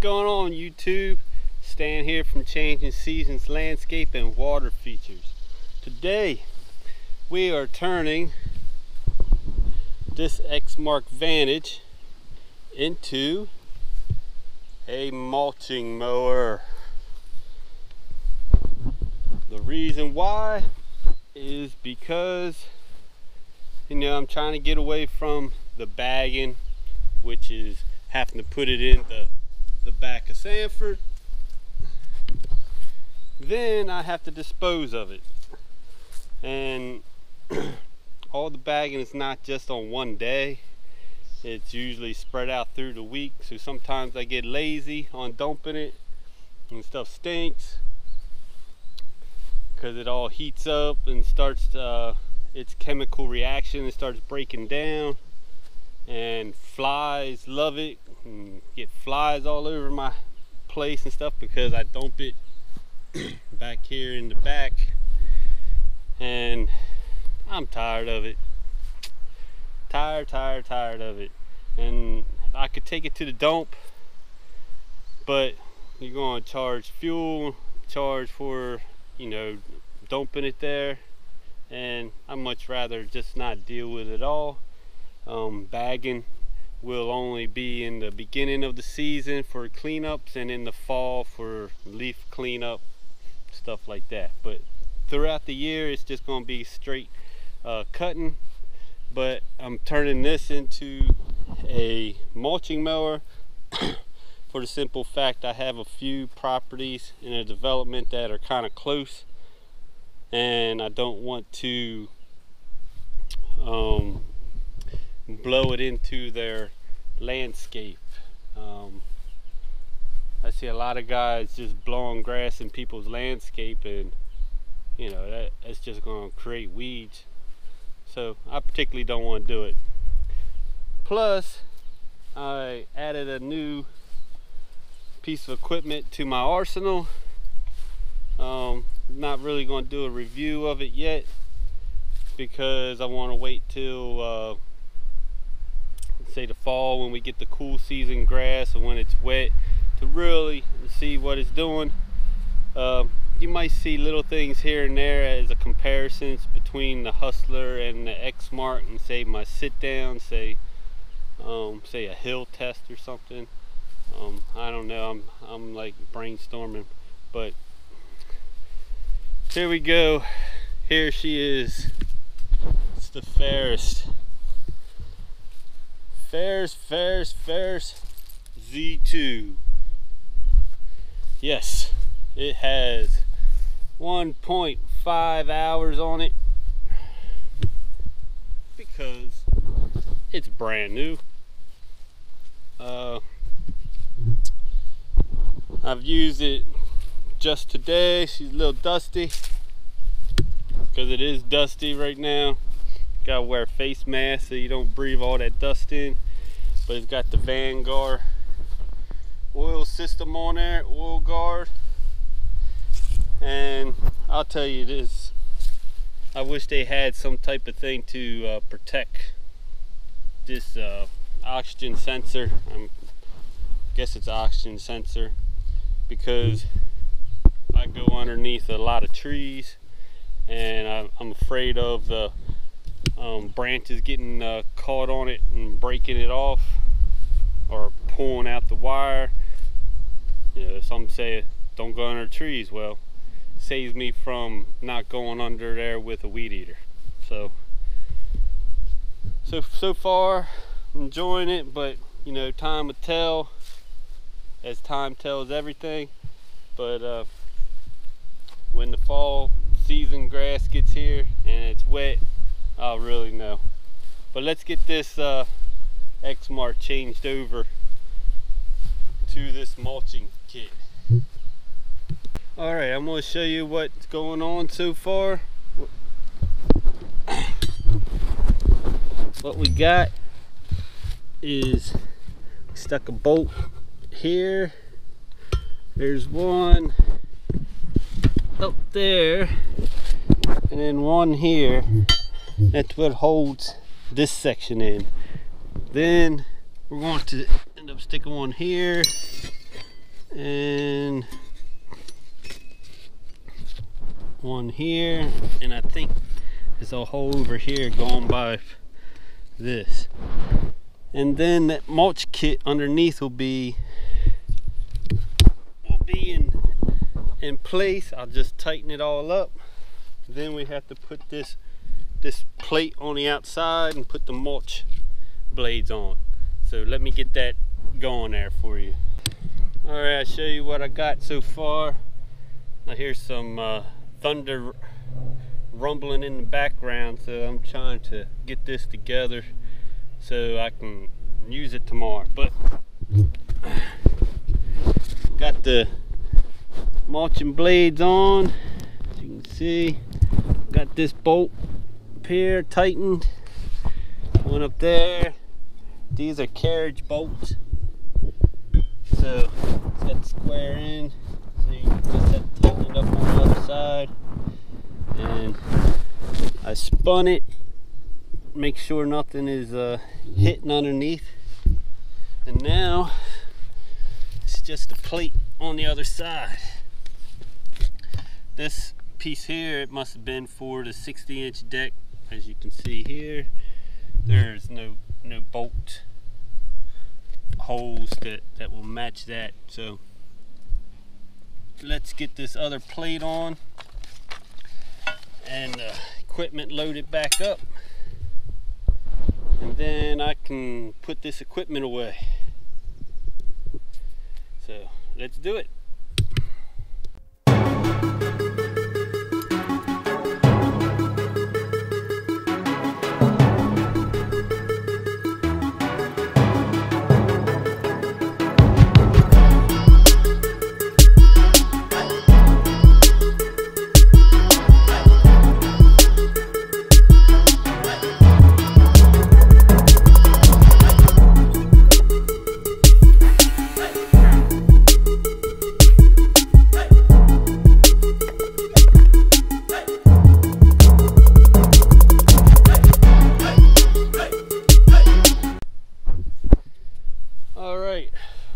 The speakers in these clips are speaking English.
going on, YouTube? Stan here from Changing Seasons Landscape and Water Features. Today we are turning this Exmark Vantage into a mulching mower. The reason why is because, you know, I'm trying to get away from the bagging, which is having to put it in the back of Sanford. Then I have to dispose of it. And all the bagging is not just on one day. It's usually spread out through the week. So sometimes I get lazy on dumping it and stuff stinks because it all heats up and starts its chemical reaction and starts breaking down. And flies love it and get flies all over my place and stuff because I dump it back here in the back, and I'm tired of it. Tired of it. And I could take it to the dump, but you're going to charge fuel, charge for, you know, dumping it there, and I'd much rather just not deal with it all. Bagging will only be in the beginning of the season for cleanups and in the fall for leaf cleanup, stuff like that. But throughout the year it's just going to be straight cutting. But I'm turning this into a mulching mower for the simple fact I have a few properties in a development that are kind of close, and I don't want to blow it into their landscape. I see a lot of guys just blowing grass in people's landscape, and you know, that's just going to create weeds. So I particularly don't want to do it. Plus, I added a new piece of equipment to my arsenal. Not really going to do a review of it yet because I want to wait till say the fall, when we get the cool season grass and when it's wet, to really see what it's doing. You might see little things here and there as a comparison between the Hustler and the Exmark, and say my sit down, say a hill test or something. I don't know, I'm like brainstorming, but here we go. Here she is. It's the fairest Z2. Yes, it has 1.5 hours on it because it's brand new. I've used it just today. She's a little dusty because it is dusty right now. Gotta wear a face mask so you don't breathe all that dust in. But it's got the Vanguard oil system on there, oil guard. And I'll tell you this, I wish they had some type of thing to protect this oxygen sensor. I guess it's oxygen sensor, because I go underneath a lot of trees and I'm afraid of the branches getting caught on it and breaking it off or pulling out the wire. You know, some say don't go under trees. Well, it saves me from not going under there with a weed eater. So far I'm enjoying it, but you know, time will tell, as time tells everything. But when the fall season grass gets here and it's wet, I'll really know. But let's get this Exmark changed over to this mulching kit. Alright, I'm going to show you what's going on so far. What we got is stuck a bolt here. There's one up there, and then one here. That's what holds this section in. Then we're going to end up sticking one here and one here, and I think there's a hole over here going by this. And then that mulch kit underneath will be in place. I'll just tighten it all up. Then we have to put this plate on the outside and put the mulch blades on. So let me get that going there for you. All right, I'll show you what I got so far. Now here's some thunder rumbling in the background, so I'm trying to get this together so I can use it tomorrow. But got the mulching blades on, as you can see. Got this bolt up here tightened, one up there. These are carriage bolts, so it's got the square in, so you just have to tighten it up on the other side. And I spun it, make sure nothing is hitting underneath. And now it's just a plate on the other side. This piece here, it must have been for the 60-inch deck. As you can see here, there's no bolt holes that will match that. So let's get this other plate on and equipment loaded back up, and then I can put this equipment away. So let's do it.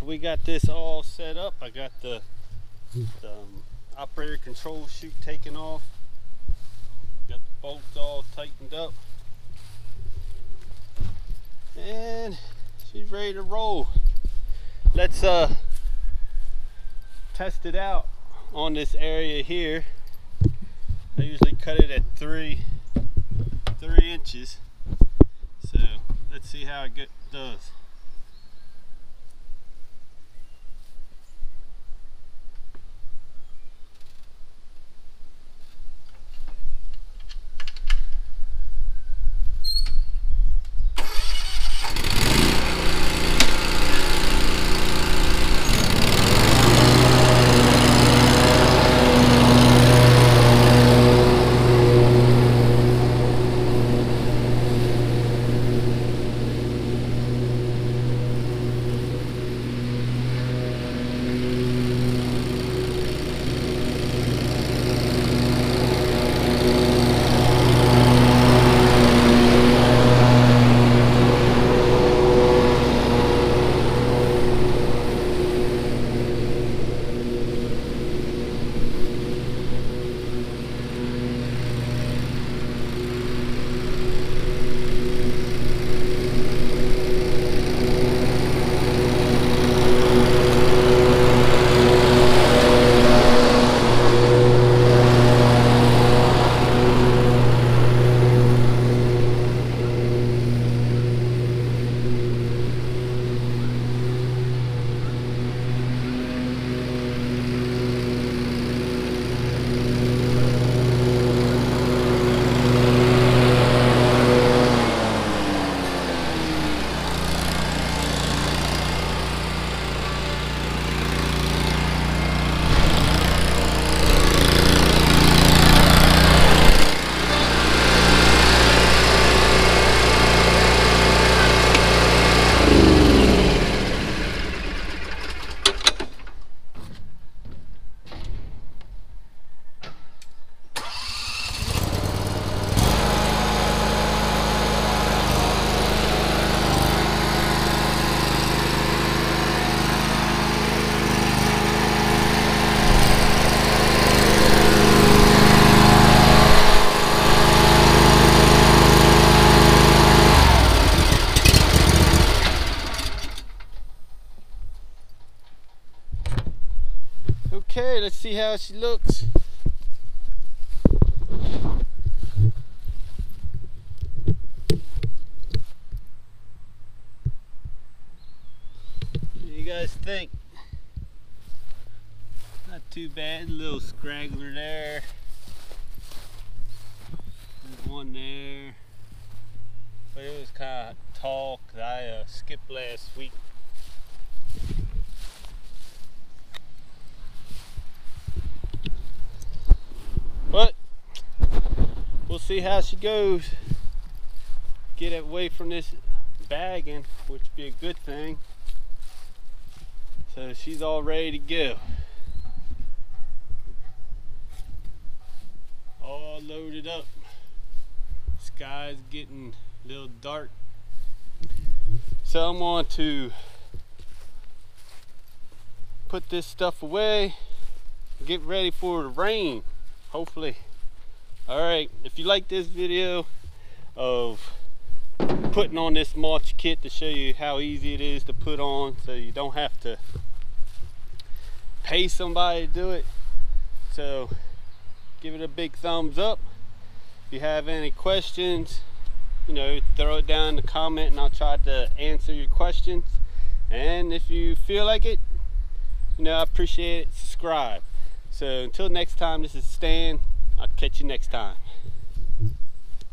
We got this all set up. I got the operator control chute taken off. Got the bolts all tightened up. And she's ready to roll. Let's test it out on this area here. I usually cut it at 3 inches. So let's see how it does. Okay, let's see how she looks. What do you guys think? Not too bad, a little scraggler there. There's one there. But it was kind of tall because I skipped last week. But we'll see how she goes. Get away from this bagging, which would be a good thing. So she's all ready to go. All loaded up. Sky's getting a little dark. So I'm going to put this stuff away, get ready for the rain, hopefully. Alright, if you like this video of putting on this mulch kit to show you how easy it is to put on so you don't have to pay somebody to do it, so give it a big thumbs up. If you have any questions, you know, throw it down in the comment and I'll try to answer your questions. And if you feel like it, you know, I appreciate it, subscribe. So until next time, this is Stan. I'll catch you next time.